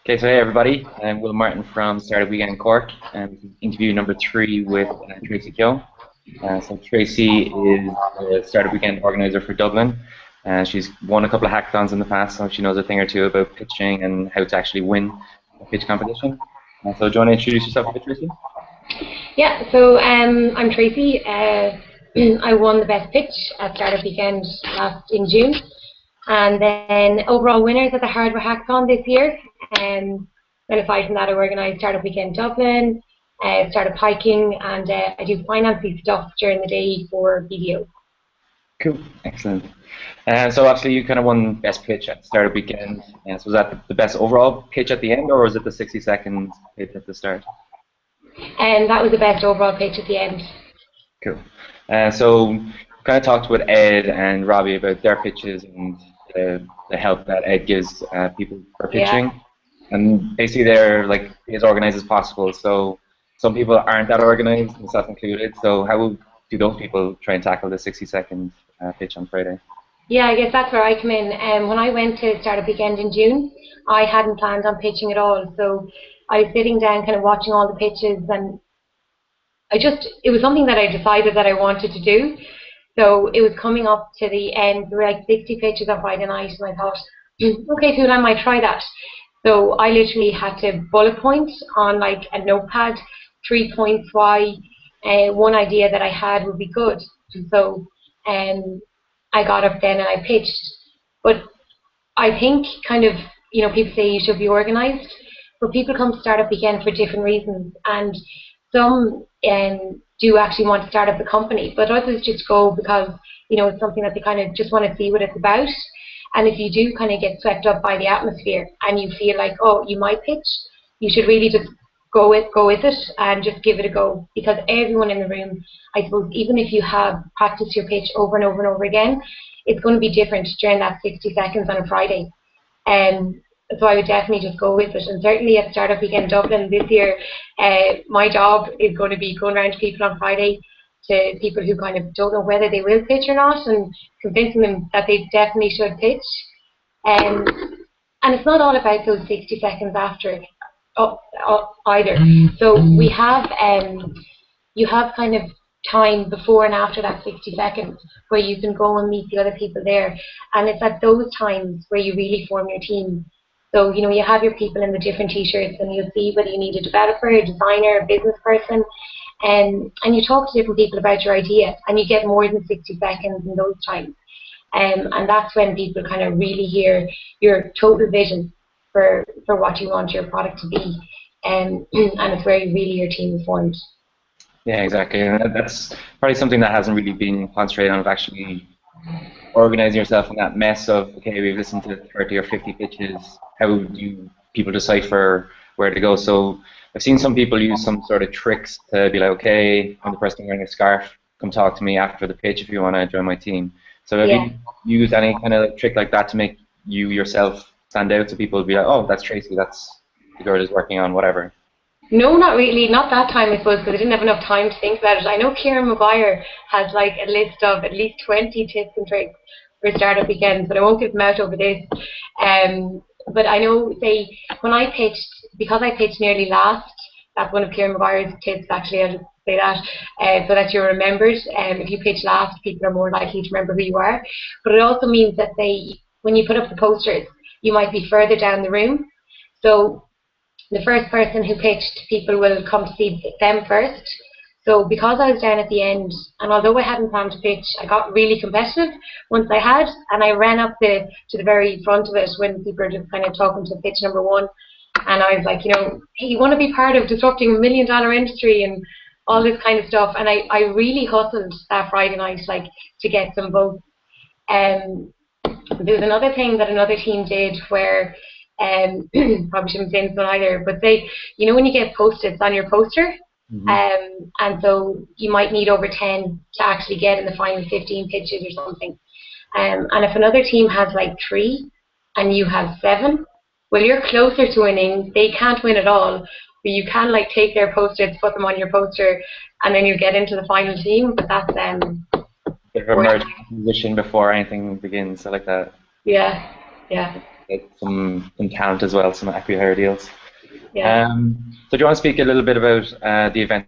Okay, so hey everybody, I'm Will Martin from Startup Weekend Cork, and this is interview number 3 with Tracy Keogh. So Tracy is the Startup Weekend organizer for Dublin, and she's won a couple of hackathons in the past, so she knows a thing or two about pitching and how to actually win a pitch competition. So do you want to introduce yourself a bit, Tracy? Yeah, so I'm Tracy. I won the best pitch at Startup Weekend in June. And then overall winners at the Hardware Hackathon this year. Then aside from that, I organise Startup Weekend Dublin, Startup Hiking, and I do financing stuff during the day for BDO. Cool, excellent. So actually you kind of won best pitch at Startup Weekend. So was that the best overall pitch at the end, or was it the 60-second pitch at the start? And that was the best overall pitch at the end. Cool. So kind of talked with Ed and Robbie about their pitches and the help that Ed gives people for pitching. Yeah. And basically they're like as organized as possible. So some people aren't that organized, myself included. So how do those people try and tackle the 60-second pitch on Friday? Yeah, I guess that's where I come in. When I went to Startup Weekend in June, I hadn't planned on pitching at all. So I was sitting down kind of watching all the pitches, and it was something that I decided that I wanted to do. So it was coming up to the end. There were like 60 pitches on Friday night, and I thought, okay, cool, I might try that. So I literally had to bullet point on like a notepad, 3 points why one idea that I had would be good. So I got up then and I pitched. But I think kind of, people say you should be organized, but people come to Startup Weekend for different reasons. And some do actually want to start up a company, but others just go because it's something that they kind of just want to see what it's about. And if you do kind of get swept up by the atmosphere and you feel like, oh, you might pitch, you should really just go with it and just give it a go, because everyone in the room, I suppose, even if you have practiced your pitch over and over and over again, it's going to be different during that 60 seconds on a Friday. So I would definitely just go with it. And certainly at Startup Weekend Dublin this year, my job is going to be going around to people on Friday, to people who kind of don't know whether they will pitch or not, and convincing them that they definitely should pitch. And it's not all about those 60 seconds after either. So we have, you have kind of time before and after that 60 seconds where you can go and meet the other people there. And it's at those times where you really form your team. So, you have your people in the different t-shirts, and you'll see whether you need a developer, a designer, a business person, and you talk to different people about your idea, and you get more than 60 seconds in those times. And that's when people kind of really hear your total vision for what you want your product to be. And it's where really your team is formed. Yeah, exactly. And that's probably something that hasn't really been concentrated on, of actually organizing yourself in that mess of, okay, we've listened to 30 or 50 pitches, how do people decipher where to go? So I've seen some people use some sort of tricks to be like, okay, I'm the person wearing a scarf, come talk to me after the pitch if you want to join my team. So have you used any kind of trick like that to make you yourself stand out, so people will be like, oh, that's Tracy, that's the girl who's working on whatever? No, not really. Not that time, I suppose, because I didn't have enough time to think about it. I know Kieran Maguire has like a list of at least 20 tips and tricks for Startup Weekend, but I won't give them out over this. But I know, say, when I pitched, because I pitched nearly last, that's one of Kieran Maguire's tips, actually, I'll just say that, so that you're remembered. If you pitch last, people are more likely to remember who you are. But it also means that when you put up the posters, you might be further down the room. So the first person who pitched, people will come to see them first. So because I was down at the end, and although I hadn't planned to pitch, I got really competitive once I had, and I ran up to the very front of it when people were just kind of talking to pitch number 1. And I was like, hey, you want to be part of disrupting $1 million industry and all this kind of stuff. And I really hustled that Friday night, like, to get some votes. There's another thing that another team did where, probably shouldn't say this one either, but when you get post-its on your poster, and so you might need over 10 to actually get in the final 15 pitches or something. And if another team has like 3 and you have 7, well, you're closer to winning. They can't win at all, but you can like take their post-its, put them on your poster, and then you get into the final team. But that's bit of a merge position before anything begins. I like that. Yeah, yeah. get some talent as well, some acqui-hire deals. Yeah. So do you want to speak a little bit about the event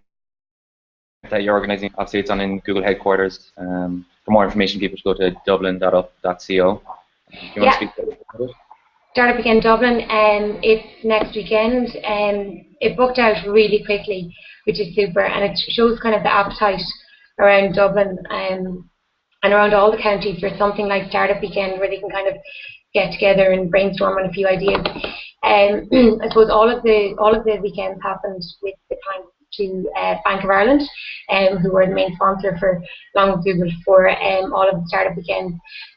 that you're organising? Obviously, it's on in Google headquarters. For more information, people should go to dublin.up.co. Do you want to speak a little bit about it? Startup Weekend Dublin, it's next weekend, and it booked out really quickly, which is super, and it shows kind of the appetite around Dublin and around all the counties for something like Startup Weekend, where they can kind of get together and brainstorm on a few ideas. I suppose all of the weekends happened with the thanks to Bank of Ireland, who were the main sponsor for along with Google for all of the Startup Weekends.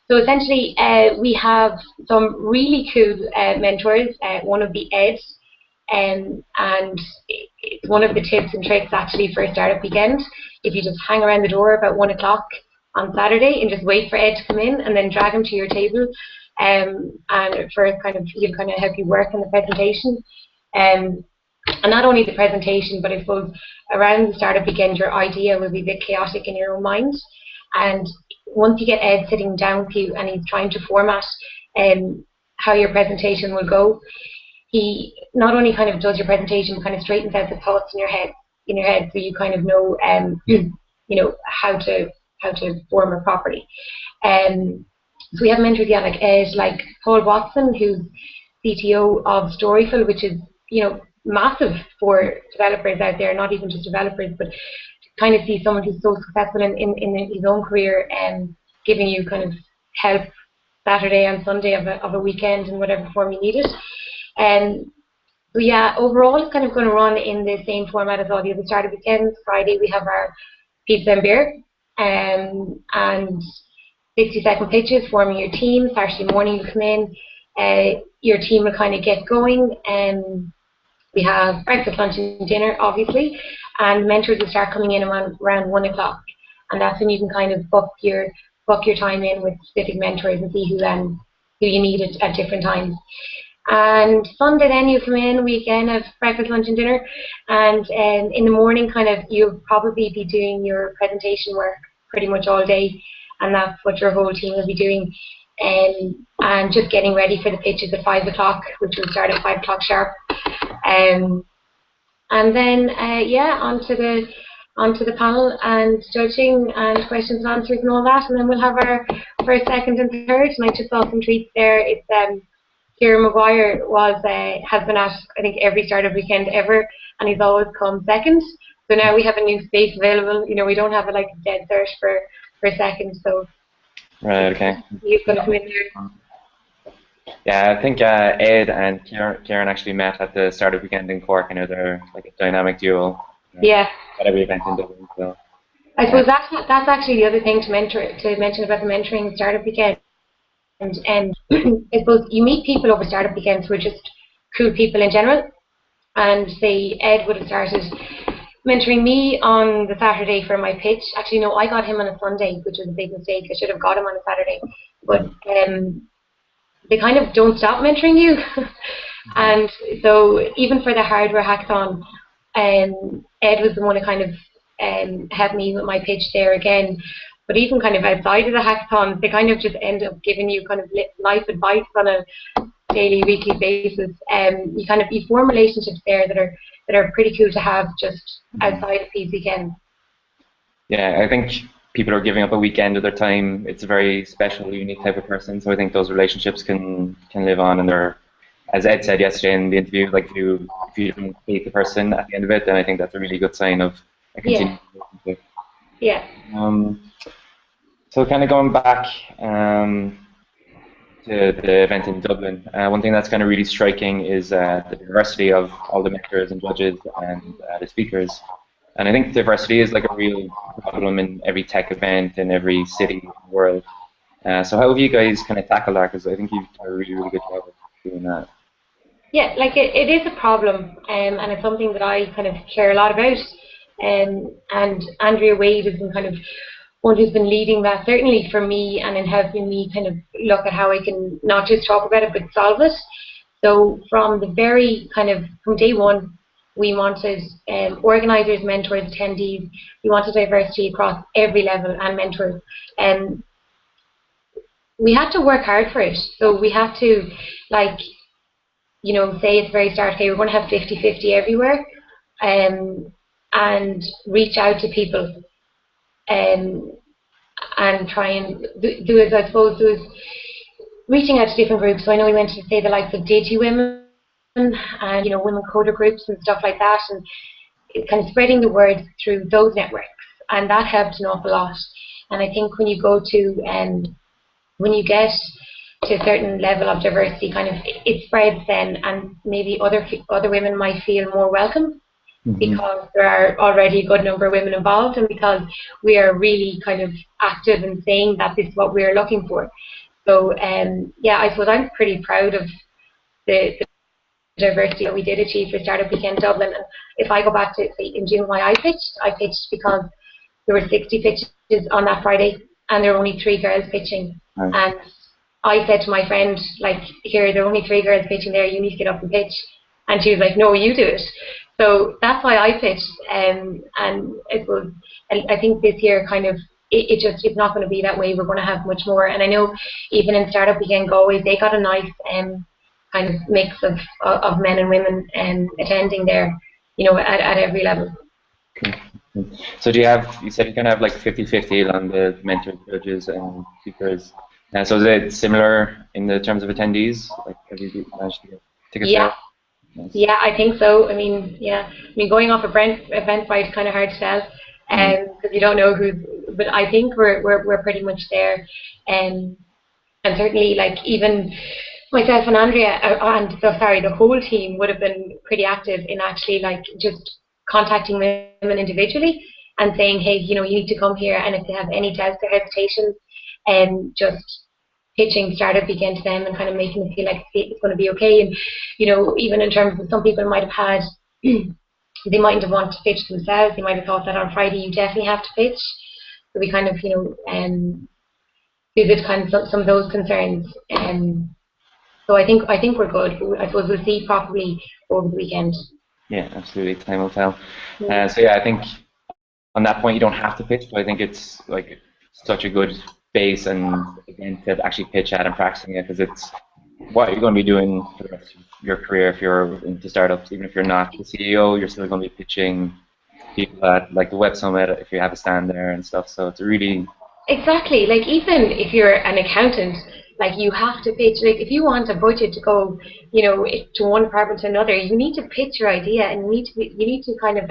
So essentially, we have some really cool mentors. One would be Ed, and it's one of the tips and tricks actually for a Startup Weekend. If you just hang around the door about 1 o'clock on Saturday and just wait for Ed to come in, and then drag him to your table, and for he'll kind of help you work on the presentation. And not only the presentation, but I suppose around the Startup Weekend, your idea will be a bit chaotic in your own mind. And once you get Ed sitting down with you and he's trying to format how your presentation will go, he not only kind of does your presentation, but kind of straightens out the thoughts in your head, so you kind of know, how to form it properly. So we have mentors, like Ed, like Paul Watson, who's CTO of Storyful, which is, massive for developers out there, not even just developers, but to kind of see someone who's so successful in his own career and giving you kind of help Saturday and Sunday of a weekend in whatever form you need it. So yeah, overall it's kind of going to run in the same format as all the other Startup Weekends. Friday we have our pizza and beer, and 60-second pitches forming your team. Saturday morning you come in, your team will kind of get going, and we have breakfast, lunch and dinner obviously, and mentors will start coming in around 1 o'clock, and that's when you can kind of book your time in with specific mentors and see who you need at different times. And Sunday then you come in, we again have breakfast, lunch and dinner, and in the morning kind of you'll probably be doing your presentation work pretty much all day, and that's what your whole team will be doing, and just getting ready for the pitches at 5 o'clock, which will start at 5 o'clock sharp. And then onto the panel and judging and questions and answers and all that, and then we'll have our first, second and third. And I just saw some tweets there. It's Kieran Maguire has been at I think every Startup Weekend ever, and he's always come second. So now we have a new space available. We don't have a dead search for second. So right, okay. He's going to come in there. Yeah, I think Ed and Kieran actually met at the Startup Weekend in Cork. I know they're like a dynamic duo. Yeah. At every event in Dublin. So. I suppose that's actually the other thing to mention about the mentoring Startup Weekend. And I suppose you meet people over Startup Weekends who are just cool people in general. And say Ed would have started mentoring me on the Saturday for my pitch. Actually, no, I got him on a Sunday, which was a big mistake. I should have got him on a Saturday. But they kind of don't stop mentoring you. And so even for the Hardware Hackathon, Ed was the one who kind of helped me with my pitch there again. But even kind of outside of the hackathon, they kind of just end up giving you kind of life advice on a daily, weekly basis. You form relationships there that are pretty cool to have just outside of these weekends. Yeah, I think people are giving up a weekend of their time. It's a very special, unique type of person. So I think those relationships can live on, and they're, as Ed said yesterday in the interview, like if you don't hate the person at the end of it, then I think that's a really good sign of a continued relationship. Yeah. So kind of going back to the event in Dublin, one thing that's kind of really striking is the diversity of all the mentors and judges and the speakers. And I think diversity is like a real problem in every tech event in every city in the world. So how have you guys kind of tackled that? Because I think you've done a really, really good job of doing that. Yeah, it is a problem, and it's something that I kind of care a lot about. And Andrea Wade has been kind of one who's been leading that, certainly for me, and in helping me kind of look at how I can not just talk about it, but solve it. So from day one, we wanted organisers, mentors, attendees. We wanted diversity across every level and mentors. we had to work hard for it. So we had to, like, you know, say at the very start, okay, we're going to have 50-50 everywhere, and reach out to people, and try and do as I suppose there was reaching out to different groups. So I know we went to say the likes of Digi Women and, you know, women coder groups and stuff like that, and kind of spreading the word through those networks, and that helped an awful lot. And I think when you go to when you get to a certain level of diversity, kind of it spreads then, and maybe other women might feel more welcome, because there are already a good number of women involved, and because we are really kind of active in saying that this is what we're looking for. So yeah, I suppose I'm pretty proud of the diversity that we did achieve for Startup Weekend Dublin. And if I go back to, say, in June why I pitched because there were 60 pitches on that Friday, and there were only 3 girls pitching. Right. And I said to my friend, like, here, there are only 3 girls pitching there, you need to get up and pitch. And she was like, no, you do it. So that's why I pitched. And it was, I think this year kind of, it's not going to be that way. We're going to have much more. And I know even in Startup Weekend Galway, they got a nice kind of mix of men and women attending there, you know, at every level. Okay. So do you have, you said you're going to have like 50-50 on the mentor judges and speakers. So is it similar in the terms of attendees? Like, have you managed to get tickets there? Nice. Yeah, I think so. I mean, going off Eventbrite, it's kind of hard to tell, because you don't know who's. But I think we're pretty much there, and certainly, like, even myself and Andrea, the whole team would have been pretty active in actually, like, just contacting women individually and saying, hey, you know, you need to come here, and if they have any doubts or hesitations, just pitching Startup Weekend to them and kind of making them feel like it's going to be okay. And, you know, even in terms of some people might have had, they mightn't have wanted to pitch themselves. They might have thought that on Friday you definitely have to pitch. So we kind of, you know, visit kind of some of those concerns. So I think we're good. I suppose we'll see properly over the weekend. Yeah, absolutely. Time will tell. So yeah, I think on that point you don't have to pitch, but I think it's like such a good base and event to actually pitch at and practicing it, because it's what you're going to be doing for the rest of your career if you're into startups. Even if you're not the CEO, you're still going to be pitching people at like the Web Summit if you have a stand there and stuff. So it's really exactly, like, even if you're an accountant, like, you have to pitch. Like, if you want a budget to go, you know, to one department to another, you need to pitch your idea, and you need to kind of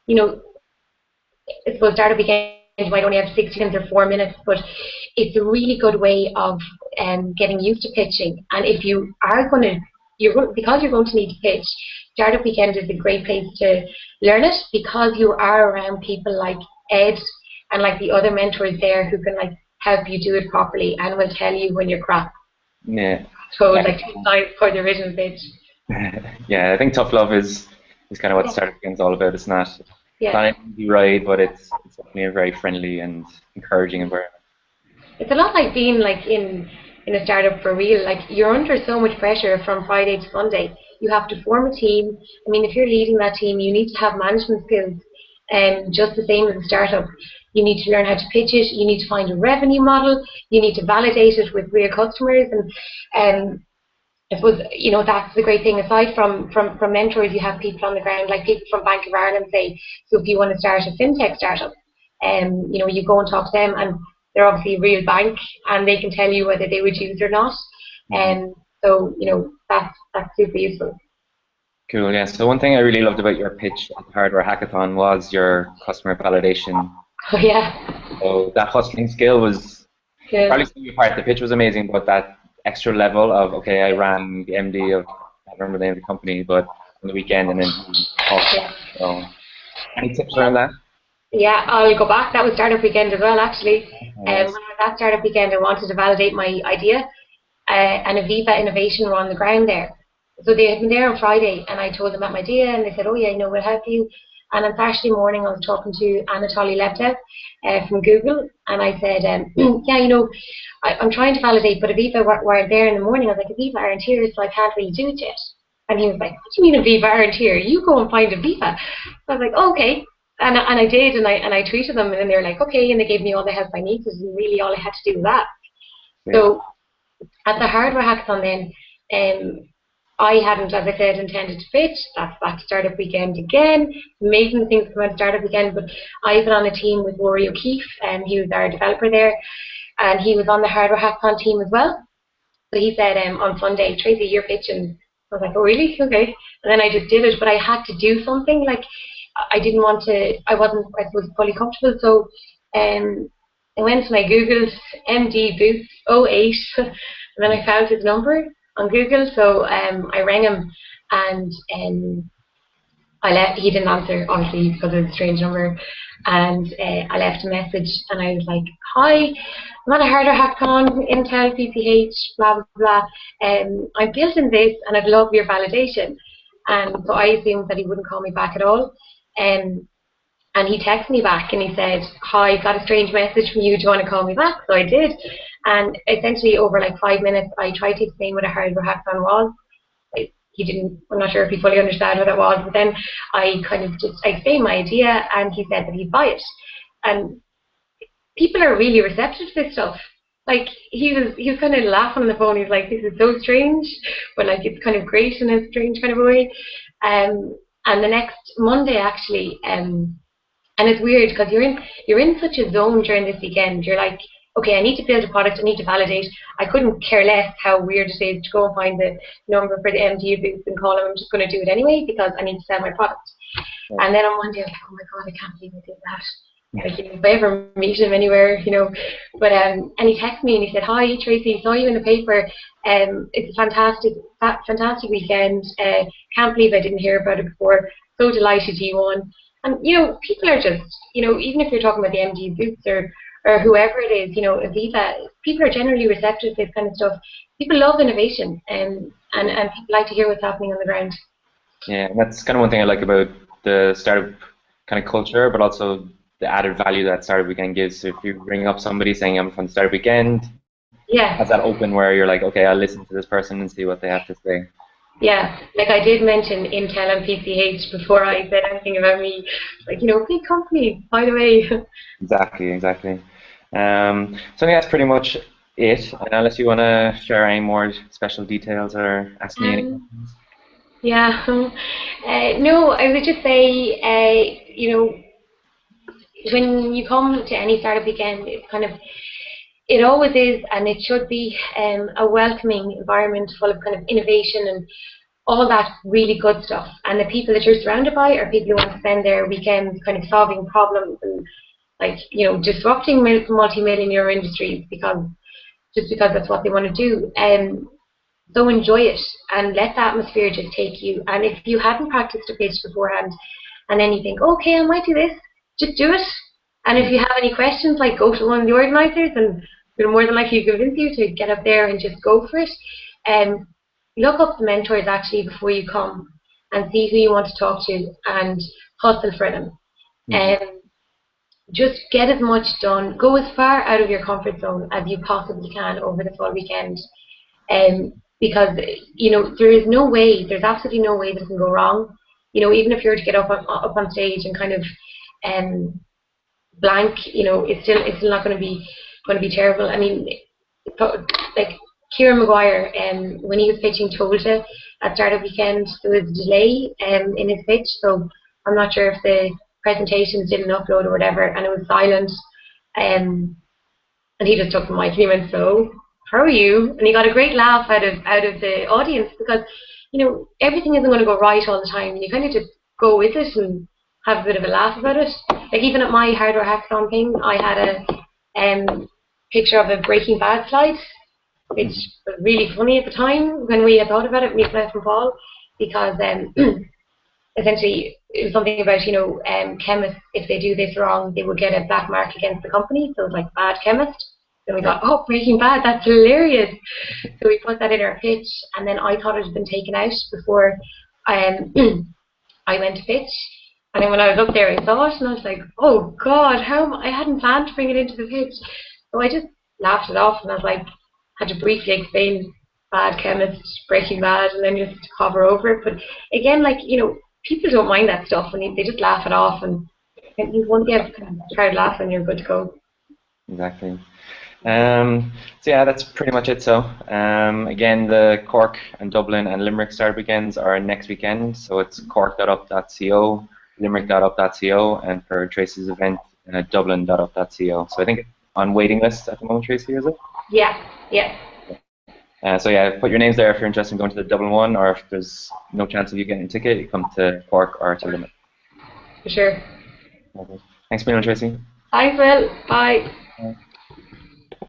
you know, I suppose Startup Weekend, you might only have 60 seconds or 4 minutes, but it's a really good way of getting used to pitching. And if you are going to, because you're going to need to pitch, Startup Weekend is a great place to learn it, because you are around people like Ed and like the other mentors there who can, like, help you do it properly and will tell you when you're crap. Yeah. So like 2 lines for the original pitch. Yeah, I think tough love is kind of what Startup Weekend is all about. It's not. It's not an easy ride, but it's definitely a very friendly and encouraging environment. It's a lot like being like in a startup for real. Like, you're under so much pressure from Friday to Sunday. You have to form a team. I mean, if you're leading that team, you need to have management skills, just the same as a startup. You need to learn how to pitch it. You need to find a revenue model. You need to validate it with real customers. And I suppose, you know, that's the great thing. Aside from mentors, you have people on the ground, like people from Bank of Ireland, say. So if you want to start a fintech startup, you know, you go and talk to them, and they're obviously a real bank, and they can tell you whether they would use it or not. So, you know, that's super useful. Cool, yeah. So one thing I really loved about your pitch at the Hardware Hackathon was your customer validation. Oh, yeah. So that hustling skill was probably the part. The pitch was amazing, but that extra level of, okay, I ran the MD of, I don't remember the name of the company, but on the weekend, and then so any tips around that? Yeah, I'll go back. That was Startup Weekend as well, actually. When I was at Startup Weekend, I wanted to validate my idea, and Aviva Innovation were on the ground there. So they had been there on Friday, and I told them about my idea, and they said, oh yeah, you know, we'll help you. And on Saturday morning, I was talking to Anatoly Lebdev from Google, and I said, yeah, you know, I'm trying to validate, but Aviva weren't there in the morning. I was like, Aviva aren't here, so I can't really do it yet. And he was like, what do you mean Aviva aren't here? You go and find Aviva. So I was like, oh, okay. And I did, and I tweeted them, and then they were like, okay, and they gave me all the help I needed, and really all I had to do was that. Yeah. So at the Hardware Hackathon then, I hadn't, as I said, intended to pitch. That's back to Startup Weekend again. Amazing things come out of Startup Weekend, but I've been on a team with Rory O'Keefe, and he was our developer there, and he was on the Hardware Hackathon team as well. So he said on Sunday, Tracy, you're pitching. I was like, oh really? Okay. And then I just did it, but I had to do something. Like I didn't want to. I wasn't, I suppose, fully comfortable. So I went and I googled MD Boots '08, and then I found his number on Google. So I rang him, and he didn't answer, obviously, because it was a strange number. And I left a message, and I was like, hi, I'm at a Hardware Hackathon, Intel, PCH, blah, blah, blah. I'm building this, and I'd love your validation. And so I assumed that he wouldn't call me back at all. And he texted me back, and he said, hi, got a strange message from you, do you want to call me back? So I did. And essentially, over like 5 minutes, I tried to explain what a Hardware Hackathon was. He didn't, I'm not sure if he fully understood what it was, but then I kind of just explained my idea, and he said that he'd buy it. And people are really receptive to this stuff. Like he was kind of laughing on the phone. He's like, this is so strange, but like it's kind of great in a strange kind of way. And the next Monday actually, and it's weird because you're in such a zone during this weekend. You're like, okay, I need to build a product, I need to validate. I couldn't care less how weird it is to go and find the number for the MD booth and call him. I'm just going to do it anyway because I need to sell my product. Yeah. And then on Monday, I was like, oh my God, I can't believe I did that. Like, if I ever meet him anywhere, But and he texted me and he said, hi, Tracy, saw you in the paper. It's a fantastic weekend. Can't believe I didn't hear about it before. So delighted you won. And, people are just, even if you're talking about the MD booths or whoever it is, Aviva, people are generally receptive to this kind of stuff. People love innovation, and people like to hear what's happening on the ground. Yeah, and that's kind of one thing I like about the startup kind of culture, but also the added value that Startup Weekend gives. So if you bring up somebody saying I'm from Startup Weekend, yeah, has that open where you're like, okay, I'll listen to this person and see what they have to say. Yeah, like I did mention Intel and PCH before I said anything about me. Like, big company, by the way. Exactly. So I think that's pretty much it. Unless you want to share any more special details or ask me any questions. Yeah. No, I would just say, when you come to any startup weekend, it always is, and it should be a welcoming environment full of kind of innovation and all that really good stuff. And the people that you're surrounded by are people who want to spend their weekends kind of solving problems and disrupting multi-million euro industries because that's what they want to do. So enjoy it and let the atmosphere just take you. And if you hadn't practiced a pitch beforehand and then you think, okay, I might do this, just do it. And if you have any questions, go to one of the organisers and they're more than likely to convince you to get up there and just go for it. Look up the mentors actually before you come and see who you want to talk to and hustle for them. Just get as much done. Go as far out of your comfort zone as you possibly can over the full weekend. Because, there's absolutely no way that it can go wrong. Even if you were to get up on stage and kind of blank, it's still not going to be terrible. I mean, like Kieran Maguire, when he was pitching Toyota at Startup Weekend, there was a delay in his pitch, so I'm not sure if the presentations didn't upload or whatever, and it was silent. And he just took the mic and he went, so, how are you? And he got a great laugh out of the audience because, everything isn't going to go right all the time. You kind of just go with it and have a bit of a laugh about it. Like even at my Hardware Hackathon thing, I had a picture of a Breaking Bad slide, which was really funny at the time when we had thought about it, myself and Paul, because essentially it was something about, chemists, if they do this wrong, they would get a black mark against the company, so it was like bad chemist. Then we thought, oh, Breaking Bad, that's hilarious. So we put that in our pitch, and then I thought it had been taken out before I went to pitch. And then when I was up there, I saw it, and I was like, oh God, I hadn't planned to bring it into the pitch. So I just laughed it off, and I was like, had to briefly explain bad chemist, Breaking Bad, and then just hover over it. But again, people don't mind that stuff, and they just laugh it off, and once you have a crowd laughing, you're good to go. Exactly. So yeah, that's pretty much it. So again, the Cork and Dublin and Limerick Startup Weekends are next weekend. So it's cork.up.co, limerick.up.co, and for Tracy's event, dublin.up.co. So I think on waiting list at the moment, Tracy, is it? Yeah, yeah. So yeah, put your names there if you're interested in going to the Dublin one, or if there's no chance of you getting a ticket, you come to Cork or to Limerick. For sure. Okay. Thanks for being on, Tracy. Thanks, Will. Bye.